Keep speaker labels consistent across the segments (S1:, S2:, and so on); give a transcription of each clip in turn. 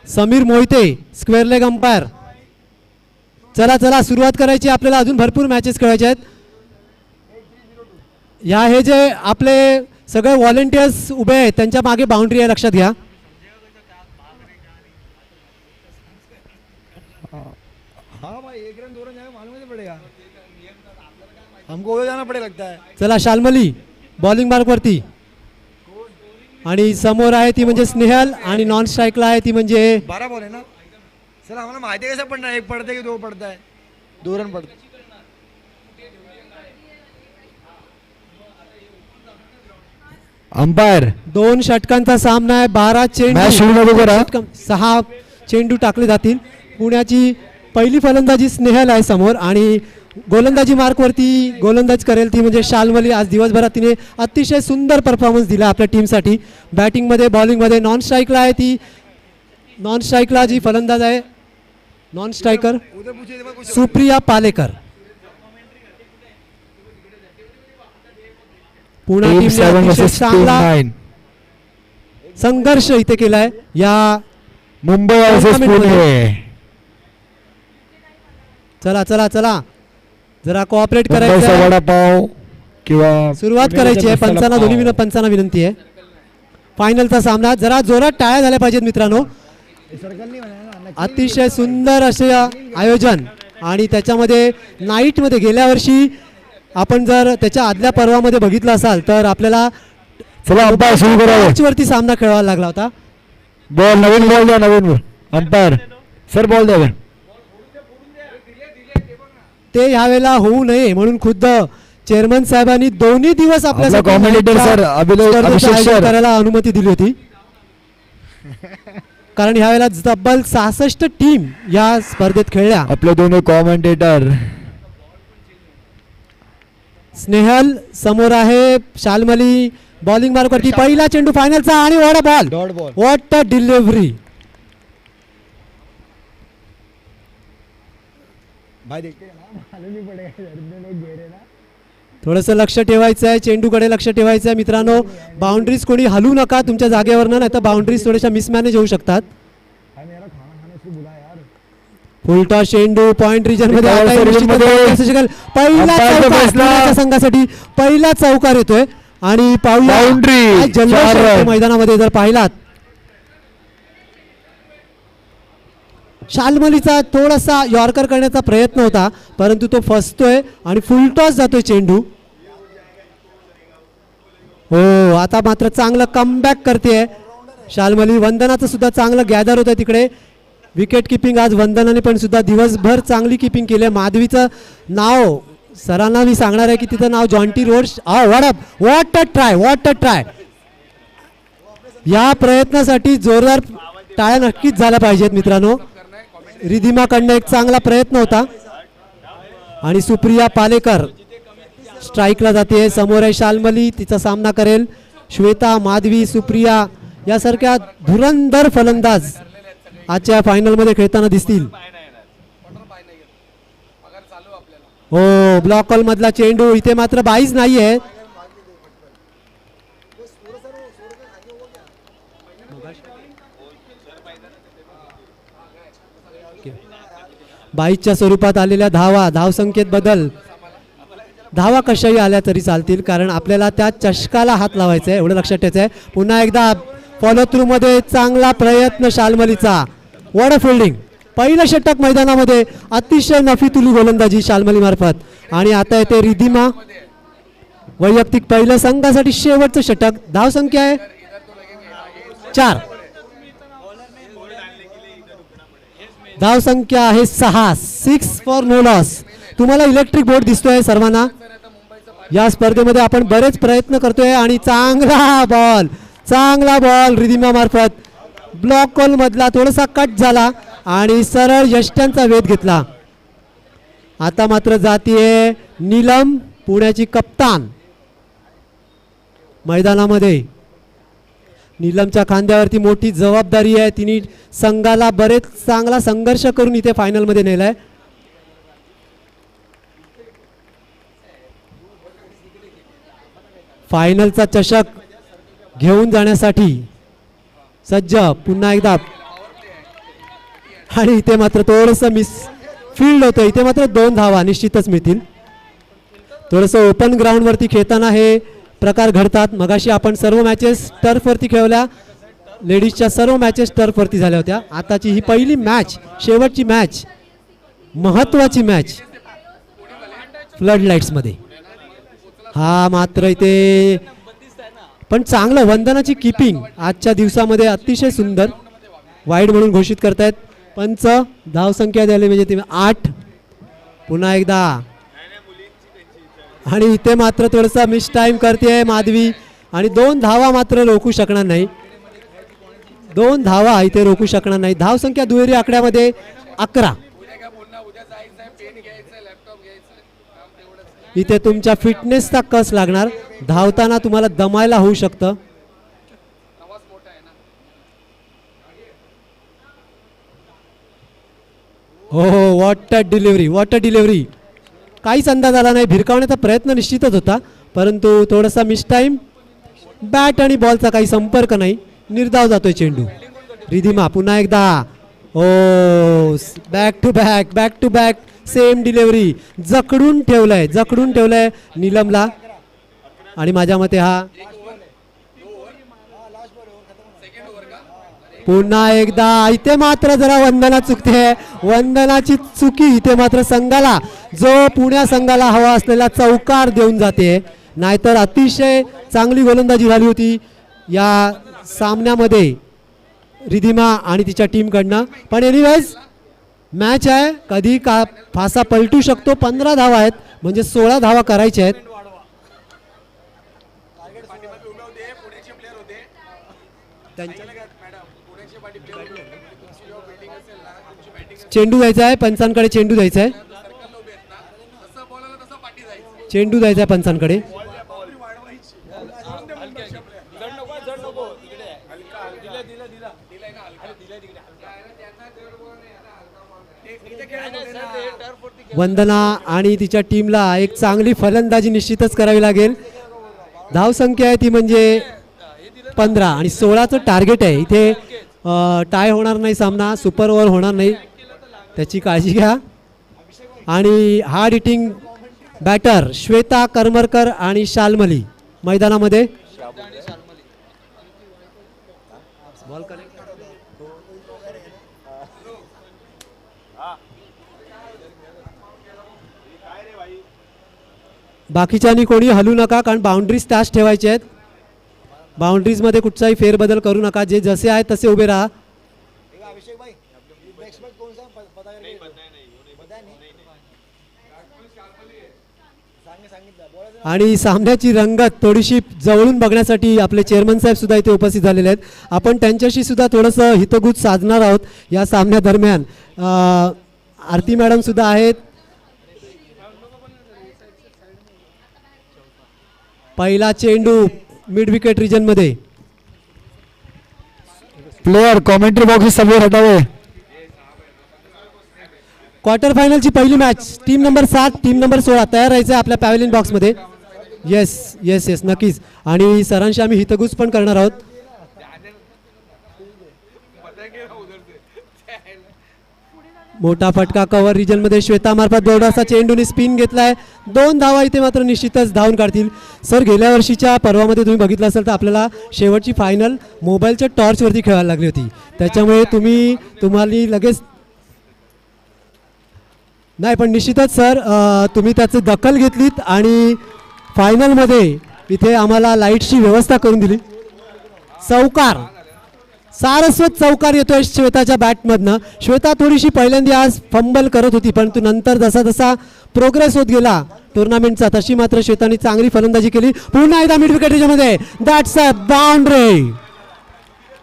S1: Sameer Mohite square leg umpire. चला चला सुरुवात करायची, आपल्याला अजून भरपूर मॅचेस खेळायचे आहेत. या हे जे आपले सगळे व्हॉलेंटियर्स उभे आहेत त्यांच्या मागे बाउंड्री आहे, लक्षात घ्या.
S2: हाँ भाई, एक रन 2 रन जाएगा मालूम नहीं पड़ेगा, हमको उधर जाना पड़ेगा लगता है.
S1: चला शालमली बॉलिंग मार्क वरती आणि समोर आहे ती म्हणजे स्नेहल आणि नॉन स्ट्राईकला आहे ती म्हणजे
S2: 12 बॉल है ना सर. हमारा माहिती कैसे पड़ना है, एक पड़ता है कि 2 पड़ता है, 2 रन पड़ते.
S3: अंपायर
S1: 2 षटकांचा सामना आहे. 12 चेंडू 6 चेंडू टाकले जातील. पुण्याची पहिली फलंदाजी स्नेहल आहे समोर आणि गोलंदाजी मार्कवरती गोलंदाज करेल ती म्हणजे शालमली. आज दिवसभरात तिने अतिशय सुंदर परफॉर्मन्स दिला आपल्या टीमसाठी. बॅटिंगमध्ये बॉलिंगमध्ये. नॉन स्ट्राईकला आहे ती, नॉन स्ट्राईकला जी फलंदाज आहे नॉन स्ट्रायकर सुप्रिया पालेकर. पुणे टीमने चांगला संघर्ष इथे केलाय या
S3: मुंबई वर्सेस पुणे.
S1: चला चला चला जरा कोऑपरेट करायचं,
S3: वडापाव किंवा
S1: सुरुवात करायची आहे. पंचांना विनंती आहे. फायनलचा सामना, जरा जोरात टाळ्या झाल्या पाहिजेत मित्रांनो. अतिशय सुंदर असे आयोजन आणि त्याच्यामध्ये नाईटमध्ये गेल्या वर्षी आपण जर त्याच्या आदल्या पर्वामध्ये बघितलं असाल तर आपल्याला वरती सामना खेळावा लागला होता.
S3: बॉल नवीन बॉल द्या, नवीन बॉल. अंपायर सर बॉल द्या.
S1: ते यावेळेला होऊ नये म्हणून खुद्द चेअरमन साहेबांनी दोन्ही दिवस आपल्या
S3: कॉमेंटेटर सर अभिषेक
S1: करायला अनुमती दिली होती. कारण ह्यावेळेला तब्बल 66 टीम या स्पर्धेत खेळल्या.
S3: आपले दोन्ही कॉमेंटेटर.
S1: स्नेहल समोर आहे, शालमली बॉलिंग मार्कवरती. पहिला चेंडू फायनलचा आणि बॉल. What a delivery.
S2: भाई देखते हैं ना, मालूम नहीं पड़ेगा, इतने लोग घेरे ना.
S1: थोडंसं लक्ष ठेवायचं आहे, चेंडूकडे लक्ष ठेवायचं आहे मित्रांनो. बाउंड्रीज कोणी हलू नका तुमच्या जागेवरनं, नाही तर बाउंड्रीज थोड्याशा मिसमॅनेज होऊ शकतात. फुलटॉस चेंडू पॉइंट रिजन मध्ये पहिला संघासाठी पहिला चौकार येतोय आणि पाऊया मैदानामध्ये जर पाहिलात शालमलीचा थोडासा यॉर्कर करण्याचा प्रयत्न होता परंतु तो फसतोय आणि फुलटॉस जातोय चेंडू. हो, आता मात्र चांगलं कमबॅक करते शालमली. वंदनाचं सुद्धा चांगलं गॅदर होतं तिकडे. विकेट किपिंग आज वंदनाने पण सुद्धा दिवसभर चांगली किपिंग केली. माधवीचं नाव सरांना मी सांगणार आहे की तिचं नाव Jonty Rhodes. What a try. या प्रयत्नासाठी जोरदार टाळ्या नक्कीच झाल्या पाहिजेत मित्रांनो. रिधिमाकडनं एक चांगला प्रयत्न होता आणि सुप्रिया पालेकर स्ट्राईकला जाते. समोर आहे शालमली, तिचा सामना करेल श्वेता. माधवी, सुप्रिया यासारख्या धुरंधर फलंदाज आजच्या फायनल मध्ये खेळताना दिसतील. हो, ब्लॉक कॉल मधला चेंडू. इथे मात्र बाईच नाहीये. बाईच्या स्वरूपात आलेल्या धावा, धावसंख्येत बदल. धावा कशाही आल्या तरी चालतील कारण आपल्याला त्या चषकाला हात लावायचा आहे, एवढं लक्षात ठेवायचं आहे. पुन्हा एकदा फॉलो थ्रू मध्ये चांगला प्रयत्न शालमलीचा. What a fielding. पहिलं षटक मैदानामध्ये अतिशय नफीतुली गोलंदाजी शालमली मार्फत आणि आता येते रिधिमा. वैयक्तिक पहिलं संघासाठी शेवटचं षटक. धावसंख्या आहे 4, धावसंख्या आहे 6 फॉर नो लॉस. तुम्हाला इलेक्ट्रिक बोर्ड दिसतोय सर्वांना. या स्पर्धेमध्ये आपण बरेच प्रयत्न करतोय आणि चांगला बॉल रिधिमा मार्फत. ब्लॉक कॉल मधला थोडासा कट झाला आणि सरळ यष्ट्यांचा वेध घेतला. आता मात्र जातीये नीलम, पुण्याची कप्तान मैदानामध्ये. नीलमच्या खांद्यावरती मोठी जबाबदारी आहे. तिने संघाला बरेच चांगला संघर्ष करून इथे फायनल मध्ये नेलाय. फायनलचा चषक घेऊन जाण्यासाठी सज्ज पुन्हा एकदा आणि इथे मात्र थोडंसं मिस फील्ड होतं. इथे मात्र 2 धावा निश्चितच मिळतील. थोडंसं ओपन ग्राउंडवरती खेळताना हे प्रकार घडतात. मगाशी आपण सर्व मॅचेस टर्फवरती खेळवल्या. लेडीजच्या सर्व मॅचेस टर्फवरती झाल्या होत्या. आताची ही पहिली मॅच, शेवटची मॅच, महत्त्वाची मॅच फ्लड लाईट्समध्ये. हा मात्र इथे पण चांगलं वंदनाची किपिंग आजच्या दिवसामध्ये अतिशय सुंदर. वाईड म्हणून घोषित करतायत पंच. धावसंख्या द्यायला म्हणजे ते 8. पुन्हा एकदा आणि इथे मात्र थोडंसं मिस टाईम करते माधवी आणि 2 धावा मात्र रोखू शकणार नाही. 2 धावा इथे रोखू शकणार नाही. धावसंख्या दुहेरी आकड्यामध्ये 11. इथे तुमच्या फिटनेसचा कस लागणार. धावताना तुम्हाला दमायला होऊ शकतं. हो हो, what a delivery, what a delivery. काहीच अंदाज आला नाही. भिरकावण्याचा प्रयत्न निश्चितच होता परंतु थोडासा मिस टाईम. बॅट आणि बॉलचा काही संपर्क नाही. निर्धाव जातोय चेंडू. रिधिमा पुन्हा एकदा. Oh back to back, back to back same delivery. जकडून ठेवलंय नीलमला आणि माझ्या मते हा पुन्हा एकदा. इथे मात्र जरा वंदना चुकते. वंदनाची चुकी इथे मात्र संघाला, जो पुण्या संघाला हवा असलेला चौकार देऊन जाते. नाहीतर अतिशय चांगली गोलंदाजी झाली होती या सामन्यामध्ये रिधिमा आणि तिच्या टीमकडनं. पण एनिवेज मॅच आहे, कधी का फासा पलटू शकतो. 15 धावा आहेत म्हणजे 16 धावा करायच्या आहेत. चेंडू द्यायचा आहे पंचांकडे. चेंडू द्यायचा आहे. चेंडू द्यायचा आहे पंचांकडे. वंदना आणि तिच्या टीमला एक चांगली फलंदाजी निश्चितच करावी लागेल. धावसंख्या आहे ती म्हणजे 15 आणि 16चं टार्गेट आहे. इथे टाय होणार नाही सामना, सुपर ओव्हर होणार नाही, त्याची काळजी घ्या. आणि hard hitting batter Shweta Karmarkar आणि शाल्मली मैदानामध्ये. बाकीच्यांनी कोणी हलू नका कारण बाउंड्रीज त्याच ठेवायचे आहेत. बाउंड्रीजमध्ये कुठचाही फेरबदल करू नका. जे जसे आहेत तसे उभे राहा. आणि सामन्याची रंगत थोडीशी जवळून बघण्यासाठी आपले चेअरमन साहेब सुद्धा इथे उपस्थित झालेले आहेत. आपण त्यांच्याशी सुद्धा थोडंसं हितगुज साधणार आहोत या सामन्यादरम्यान. आरती मॅडम सुद्धा आहेत. पहिला चेंडू मिड विकेट रिजन मध्ये.
S3: प्लेयर कॉमेंट्री बॉक्स समोर हटावे.
S1: क्वार्टर फायनलची पहिली match. Team number 7, team number 16 तयार राहायचं आपल्या पॅव्हेलियन बॉक्समध्ये. येस येस येस नक्कीच. आणि सरांशी आम्ही हितगुज पण करणार आहोत. मोठा फटका कव्हर रिजन मध्ये श्वेता मार्फत बोर्डाचा चेंडूने स्पिन घेतलाय. 2 धावा इथे मात्र निश्चितच धावून काढतील. सर गेल्या वर्षीच्या पर्वामध्ये तुम्ही बघितलं असेल तर आपल्याला शेवटची फायनल मोबाईलच्या टॉर्चवरती खेळायला लागली होती. त्याच्यामुळे तुम्हाला लगेच नाही पण निश्चितच सर तुम्ही त्याची दखल घेतलीत आणि फायनलमध्ये इथे आम्हाला लाईटची व्यवस्था करून दिली. चौकार, सारस्वत चौकार येतोय श्वेताच्या बॅटमधनं. श्वेता थोडीशी पहिल्यांदा आज फंबल करत होती परंतु नंतर जसा जसा प्रोग्रेस होत गेला टुर्नामेंटचा तशी मात्र श्वेताने चांगली फलंदाजी केली. पुन्हा एकदा मिड विकेटमध्ये. That's a boundary,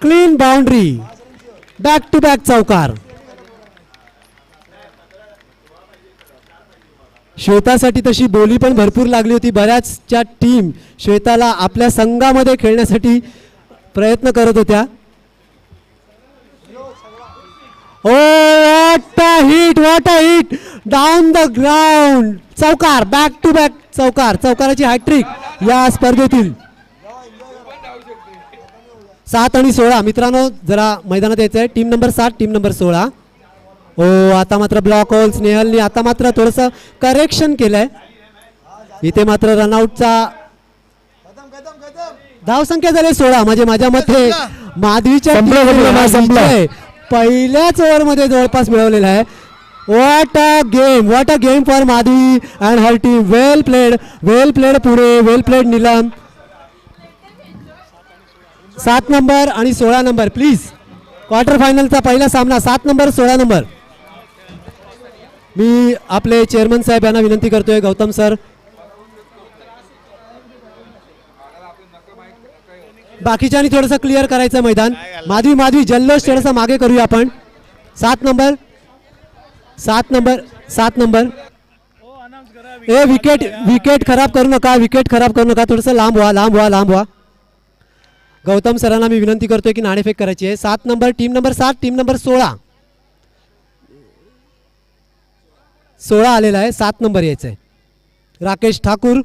S1: clean boundary, back to back चौकार. श्वेतासाठी तशी बोली पण भरपूर लागली होती. बऱ्याचशा टीम श्वेताला आपल्या संघामध्ये खेळण्यासाठी प्रयत्न करत होत्या. What a hit, what a hit down the ground. चौकार, बॅक टू बॅक चौकार. चौकाराची हॅट्रिक या स्पर्धेतील. 7 आणि 16 मित्रांनो जरा मैदानात यायचं आहे. Team number 7 team number 16. ओ आता मात्र ब्लॉक होल स्नेहलनी आता मात्र थोडंसं करेक्शन केलंय. इथे मात्र रनआउटचा धावसंख्या झाली 16. म्हणजे माझ्या मते माधवीच्या
S3: संपलं,
S1: टीमने
S3: संपलं,
S1: हा
S3: संपलं.
S1: विजय पहिल्याच ओव्हरमध्ये जवळपास मिळवलेला आहे. What a game for Madhavi and her team. Well played पुढे, वेल प्लेड नीलम. 7 नंबर आणि 16 नंबर प्लीज. क्वार्टर फायनलचा पहिला सामना 7 नंबर 16 नंबर. मी आपले चेअरमन साहेब यांना विनंती करतोय, गौतम सर बाकीच्यांनी थोडंसं क्लिअर करायचं मैदान. माधवी जल्लोष थोडंसं मागे करूया आपण. 7 नंबर ए विकेट खराब करू नका थोडंसं लांब व्हा. गौतम सरांना मी विनंती करतोय की नाणेफेक करायची आहे. 7 number team number 7 team number 16 आलेला आहे. 7 नंबर यायचं आहे. राकेश ठाकूर